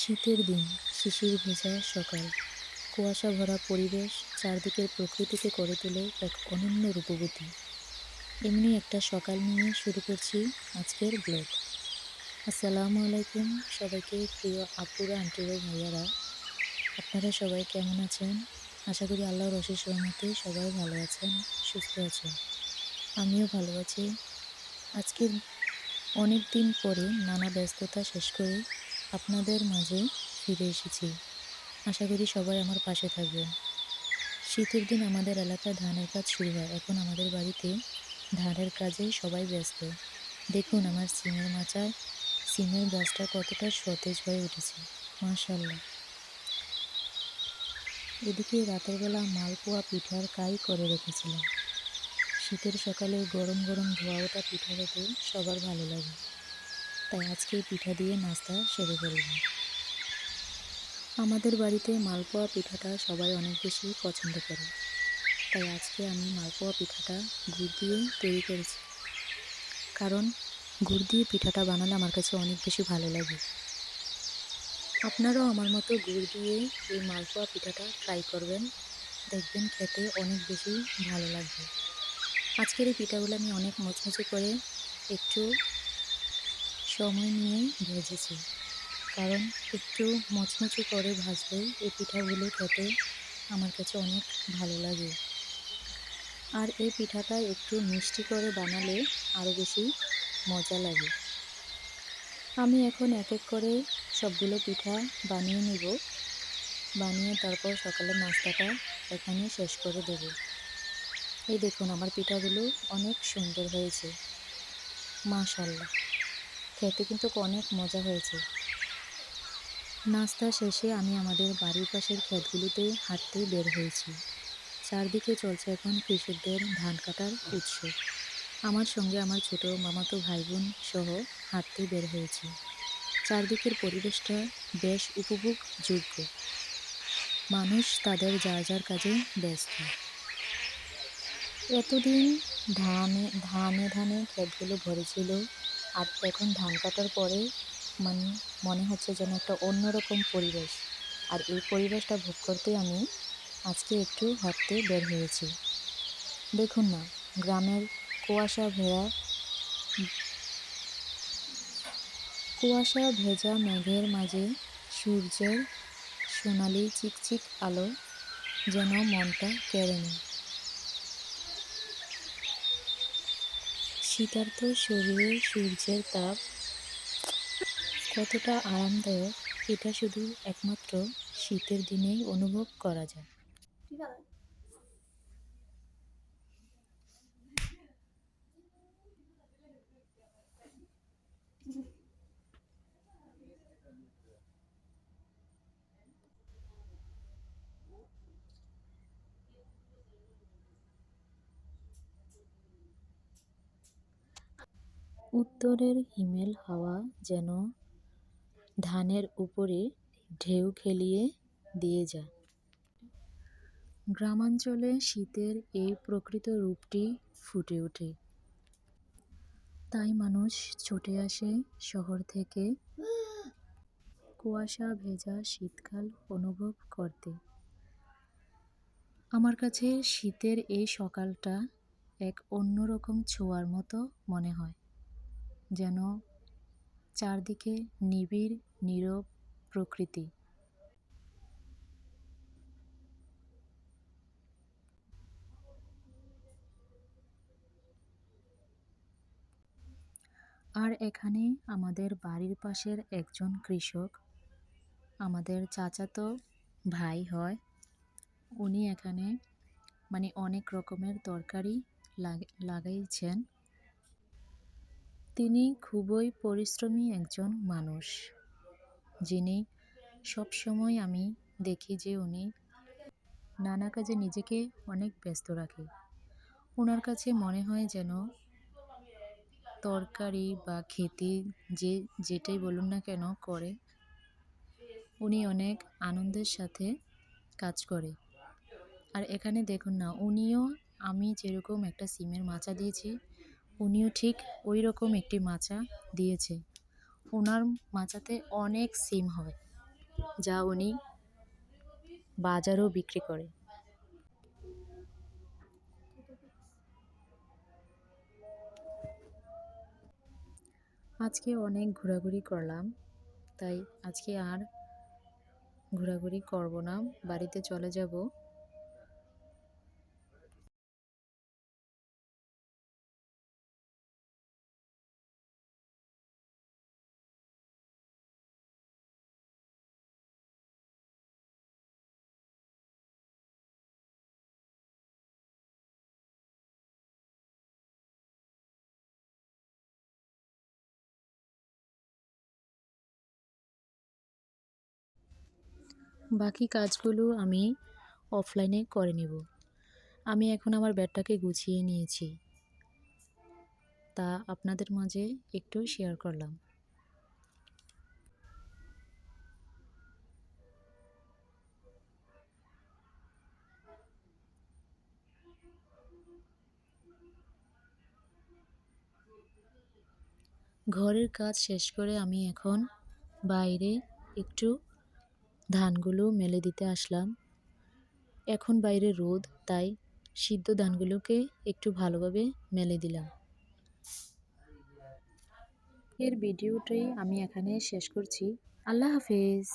শীতের দিন, শিশির ভেজা সকাল, কুয়াশা ভরা পরিবেশ চারদিকের প্রকৃতিকে করে তোলে এক অনন্য রূপবতী। এমনি একটা সকাল নিয়ে শুরু করছি আজকের ব্লগ। আসসালামু আলাইকুম সবাইকে, প্রিয় আপুরা, আন্টিরা, ভাইয়ারা। আপনারা সবাই কেমন আছেন? আশা করি আল্লাহর অশেষ রহমতে সবাই ভালো আছেন, সুস্থ আছেন। আমিও ভালো আছি। আজকের অনেক দিন পরে নানা ব্যস্ততা শেষ করে আপনাদের মাঝে ফিরে এসেছি। আশা করি সবাই আমার পাশে থাকবেন। শীতের দিন আমাদের এলাকায় ধানের কাজ শুরু হয়। এখন আমাদের বাড়িতে ধানের কাজে সবাই ব্যস্ত। দেখুন আমার সিমের মাচায় সিমের গাছটা কতটা সতেজ হয়ে উঠেছে, মাশাআল্লাহ। এদিকে রাতের বেলা মালপোয়া পিঠার কাই করে রেখেছিলাম। শীতের সকালে গরম গরম ধোয়া ওঠা পিঠা খেতে সবার ভালো লাগে, তাই আজকে পিঠা দিয়ে নাস্তা সেরে ফেলব। আমাদের বাড়িতে মালপোয়া পিঠাটা সবাই অনেক বেশি পছন্দ করে, তাই আজকে আমি মালপোয়া পিঠাটা গুড় দিয়ে তৈরি করেছি। কারণ গুড় দিয়ে পিঠাটা বানালে আমার কাছে অনেক বেশি ভালো লাগে। আপনারাও আমার মতো গুড় দিয়ে এই মালপোয়া পিঠাটা ট্রাই করবেন, দেখবেন খেতে অনেক বেশি ভালো লাগবে। আজকের এই পিঠাগুলো আমি অনেক মুচমুচে করে একটু সময় নিয়ে ভেজেছি, কারণ একটু মুচমুচে করে ভাজলে এই পিঠাগুলো খেতে আমার কাছে অনেক ভালো লাগে। আর এই পিঠাটা একটু মিষ্টি করে বানালে আরও বেশি মজা লাগে। আমি এখন এক এক করে সবগুলো পিঠা বানিয়ে নিব, বানিয়ে তারপর সকালের নাস্তাটা এখানে শেষ করে দেব। এই দেখুন আমার পিঠাগুলো অনেক সুন্দর হয়েছে, মাশাআল্লাহ। খেতে কিন্তু অনেক মজা হয়েছে। নাস্তা শেষে আমি আমাদের বাড়ির পাশের ক্ষেতগুলোতে হাঁটতে বের হয়েছি। চারদিকে চলছে এখন কৃষকদের ধান কাটার উৎসব। আমার সঙ্গে আমার ছোট মামাতো ভাই বোন সহ হাঁটতে বের হয়েছি। চারদিকের পরিবেশটা বেশ উপভোগযোগ্য। মানুষ তাদের যার যার কাজে ব্যস্ত। এতদিন ধানে ধানে ধানে ক্ষেতগুলো ভরে ছিল, আর এখন ধান কাটার পরে মানে মনে হচ্ছে যেন একটা অন্যরকম পরিবেশ। আর এই পরিবেশটা ভোগ করতে আমি আজকে একটু হাঁটতে বের হয়েছি। দেখুন না, গ্রামের কুয়াশা ভেজা মেঘের মাঝে সূর্যের সোনালি চিকচিক আলো যেন মনটা কেড়ে নেয়। শীতার্ত শরীরে সূর্যের তাপ কতটা আরামদায়ক, এটা শুধু একমাত্র শীতের দিনেই অনুভব করা যায়। উত্তরের হিমেল হাওয়া যেন ধানের উপরে ঢেউ খেলিয়ে দিয়ে যায়। গ্রামাঞ্চলে শীতের এই প্রকৃত রূপটি ফুটে ওঠে, তাই মানুষ ছুটে আসে শহর থেকে কুয়াশা ভেজা শীতকাল অনুভব করতে। আমার কাছে শীতের এই সকালটা এক অন্যরকম ছোঁয়ার মতো মনে হয়, যেন চারদিকে নিবিড় নীরব প্রকৃতি। আর এখানে আমাদের বাড়ির পাশের একজন কৃষক, আমাদের চাচাতো ভাই হয়, উনি এখানে অনেক রকমের তরকারি লাগাইছেন। তিনি খুবই পরিশ্রমী একজন মানুষ, যিনি সবসময় আমি দেখি যে উনি নানা কাজে নিজেকে অনেক ব্যস্ত রাখে। ওনার কাছে মনে হয় যেন তরকারি বা খেতে যে যেটাই বলুন না কেন করে, উনি অনেক আনন্দের সাথে কাজ করে। আর এখানে দেখুন না, উনিও আমি যেরকম একটা সিমের মাচা দিয়েছি, উনিও ঠিক ওই রকম একটি মাচা দিয়েছে। ওনার মাচাতে অনেক সিম হয়। যা উনি বাজারেও বিক্রি করে। আজকে অনেক ঘোরাঘুরি করলাম, তাই আজকে আর ঘোরাঘুরি করব না, বাড়িতে চলে যাব। বাকি কাজগুলো আমি অফলাইনে করে নেব। আমি এখন আমার ব্যাগটাকে গুছিয়ে নিয়েছি, তা আপনাদের মাঝে একটু শেয়ার করলাম। ঘরের কাজ শেষ করে আমি এখন বাইরে একটু ধানগুলো মেলে দিতে আসলাম। এখন বাইরে রোদ, তাই সিদ্ধ ধানগুলোকে একটু ভালোভাবে মেলে দিলাম। এর ভিডিওটি আমি এখানে শেষ করছি। আল্লাহ হাফেজ।